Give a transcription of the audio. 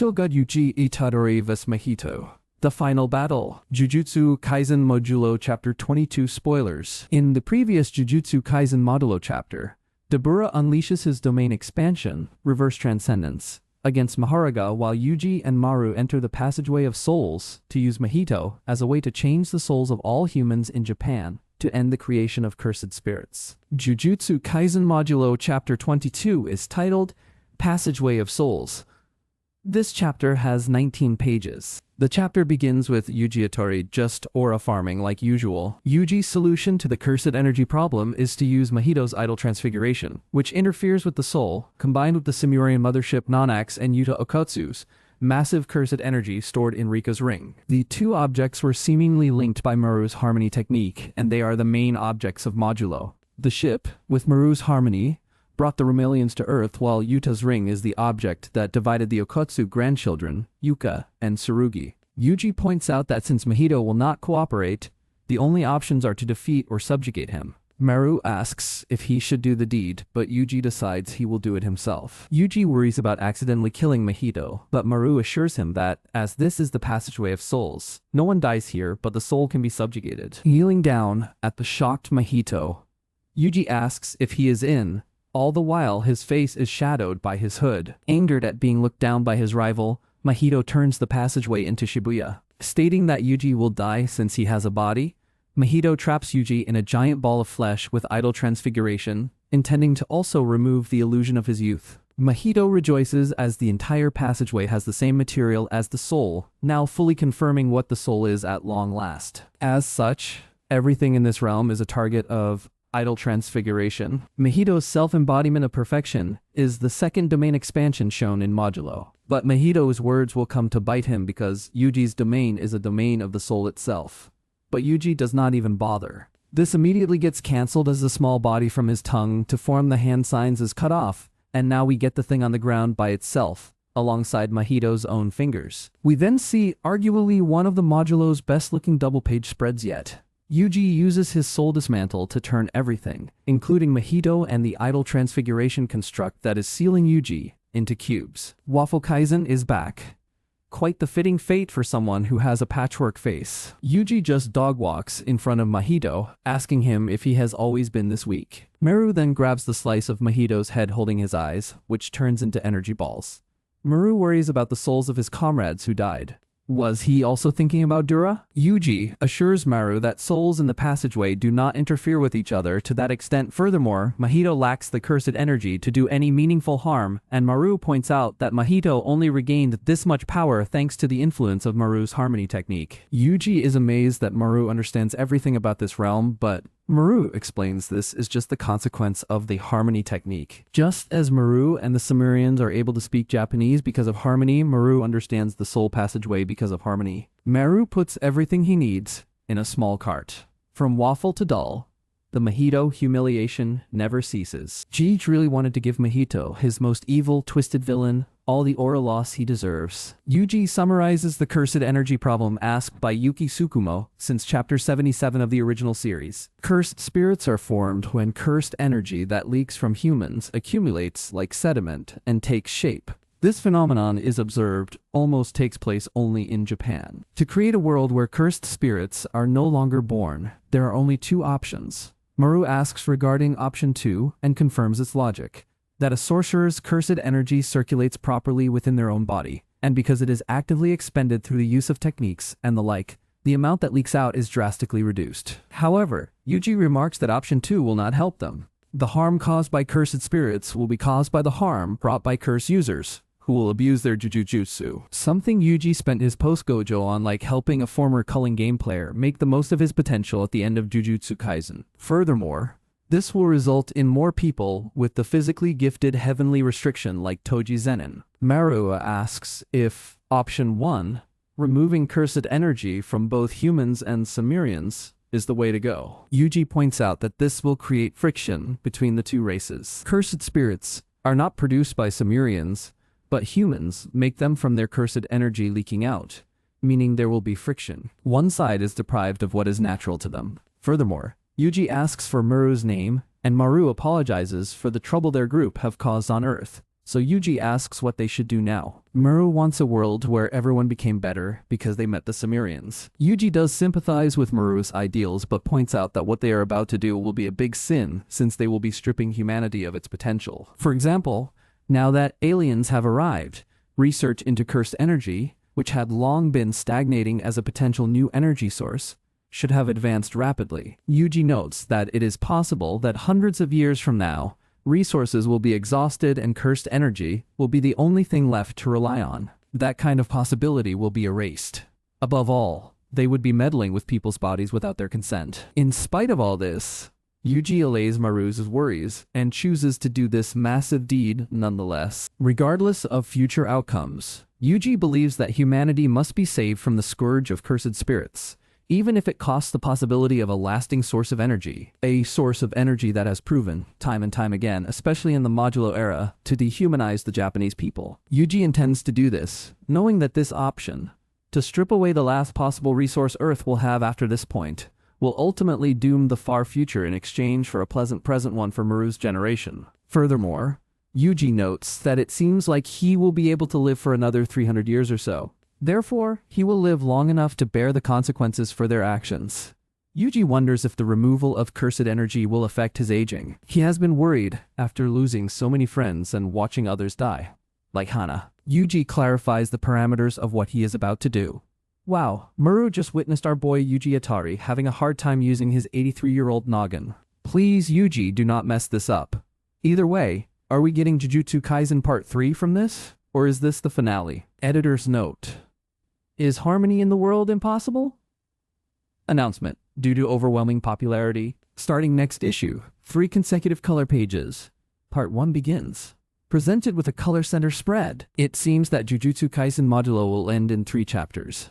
Official God YUJI ITADORI vs MAHITO. The Final Battle. Jujutsu Kaisen Modulo Chapter 22 Spoilers. In the previous Jujutsu Kaisen Modulo chapter, Dabura unleashes his domain expansion, Reverse Transcendence, against Maharaga while Yuji and Maru enter the Passageway of Souls to use Mahito as a way to change the souls of all humans in Japan to end the creation of cursed spirits. Jujutsu Kaisen Modulo Chapter 22 is titled Passageway of Souls. This chapter has 19 pages. The chapter begins with YUJI just aura farming like usual. Yuji's solution to the cursed energy problem is to use Mahito's idol transfiguration, which interferes with the soul, combined with the Simurian mothership Nanax and Yuta Okotsu's massive cursed energy stored in Rika's ring. The two objects were seemingly linked by Maru's harmony technique, and they are the main objects of Modulo. The ship, with Maru's harmony, brought the Romelians to Earth, while Yuta's ring is the object that divided the Okotsu grandchildren, Yuka and Tsurugi. Yuji points out that since Mahito will not cooperate, the only options are to defeat or subjugate him. Maru asks if he should do the deed, but Yuji decides he will do it himself. Yuji worries about accidentally killing Mahito, but Maru assures him that, as this is the Passageway of Souls, no one dies here, but the soul can be subjugated. Kneeling down at the shocked Mahito, Yuji asks if he is in. All the while, his face is shadowed by his hood. Angered at being looked down by his rival, Mahito turns the passageway into Shibuya. Stating that Yuji will die since he has a body, Mahito traps Yuji in a giant ball of flesh with idol transfiguration, intending to also remove the illusion of his youth. Mahito rejoices as the entire passageway has the same material as the soul, now fully confirming what the soul is at long last. As such, everything in this realm is a target of idol transfiguration. Mahito's self-embodiment of perfection is the second domain expansion shown in Modulo. But Mahito's words will come to bite him because Yuji's domain is a domain of the soul itself. But Yuji does not even bother. This immediately gets cancelled as the small body from his tongue to form the hand signs is cut off, and now we get the thing on the ground by itself, alongside Mahito's own fingers. We then see arguably one of the Modulo's best-looking double-page spreads yet. Yuji uses his soul dismantle to turn everything, including Mahito and the idol transfiguration construct that is sealing Yuji, into cubes. Waffle Kaisen is back. Quite the fitting fate for someone who has a patchwork face. Yuji just dog walks in front of Mahito, asking him if he has always been this weak. Maru then grabs the slice of Mahito's head holding his eyes, which turns into energy balls. Maru worries about the souls of his comrades who died. Was he also thinking about Dura? Yuji assures Maru that souls in the passageway do not interfere with each other to that extent. Furthermore, Mahito lacks the cursed energy to do any meaningful harm, and Maru points out that Mahito only regained this much power thanks to the influence of Maru's harmony technique. Yuji is amazed that Maru understands everything about this realm, but Maru explains this is just the consequence of the harmony technique. Just as Maru and the Sumerians are able to speak Japanese because of harmony, Maru understands the soul passageway because of harmony. Maru puts everything he needs in a small cart. From waffle to dull, the Mahito humiliation never ceases. Gij really wanted to give Mahito, his most evil, twisted villain, all the aura loss he deserves. Yuji summarizes the cursed energy problem asked by Yuki Tsukumo since chapter 77 of the original series. Cursed spirits are formed when cursed energy that leaks from humans accumulates like sediment and takes shape. This phenomenon is observed almost takes place only in Japan. To create a world where cursed spirits are no longer born, there are only two options. Maru asks regarding option 2 and confirms its logic. That a sorcerer's cursed energy circulates properly within their own body, and because it is actively expended through the use of techniques and the like, the amount that leaks out is drastically reduced. However, Yuji remarks that option 2 will not help them. The harm caused by cursed spirits will be caused by the harm brought by curse users, who will abuse their jujutsu. Something Yuji spent his post-gojo on, like helping a former culling game player make the most of his potential at the end of Jujutsu Kaisen. Furthermore, this will result in more people with the physically gifted heavenly restriction like Toji Zenin. Maru asks if option 1, removing cursed energy from both humans and Sumerians, is the way to go. Yuji points out that this will create friction between the two races. Cursed spirits are not produced by Sumerians, but humans make them from their cursed energy leaking out, meaning there will be friction. One side is deprived of what is natural to them. Furthermore, Yuji asks for Maru's name, and Maru apologizes for the trouble their group have caused on Earth. So Yuji asks what they should do now. Muru wants a world where everyone became better because they met the Cimmerians. Yuji does sympathize with Muru's ideals but points out that what they are about to do will be a big sin since they will be stripping humanity of its potential. For example, now that aliens have arrived, research into cursed energy, which had long been stagnating as a potential new energy source, should have advanced rapidly. Yuji notes that it is possible that hundreds of years from now, resources will be exhausted and cursed energy will be the only thing left to rely on. That kind of possibility will be erased. Above all, they would be meddling with people's bodies without their consent. In spite of all this, Yuji allays Maru's worries and chooses to do this massive deed nonetheless. Regardless of future outcomes, Yuji believes that humanity must be saved from the scourge of cursed spirits, even if it costs the possibility of a lasting source of energy, a source of energy that has proven, time and time again, especially in the Modulo era, to dehumanize the Japanese people. Yuji intends to do this, knowing that this option, to strip away the last possible resource Earth will have after this point, will ultimately doom the far future in exchange for a pleasant present one for Maru's generation. Furthermore, Yuji notes that it seems like he will be able to live for another 300 years or so. Therefore, he will live long enough to bear the consequences for their actions. Yuji wonders if the removal of cursed energy will affect his aging. He has been worried after losing so many friends and watching others die, like Hana. Yuji clarifies the parameters of what he is about to do. Wow, Muru just witnessed our boy ITADORI having a hard time using his 83-year-old noggin. Please, Yuji, do not mess this up. Either way, are we getting Jujutsu Kaisen Part 3 from this? Or is this the finale? Editor's note. Is harmony in the world impossible? Announcement. Due to overwhelming popularity, starting next issue, 3 consecutive color pages. Part 1 begins. Presented with a color center spread. It seems that Jujutsu Kaisen Modulo will end in 3 chapters.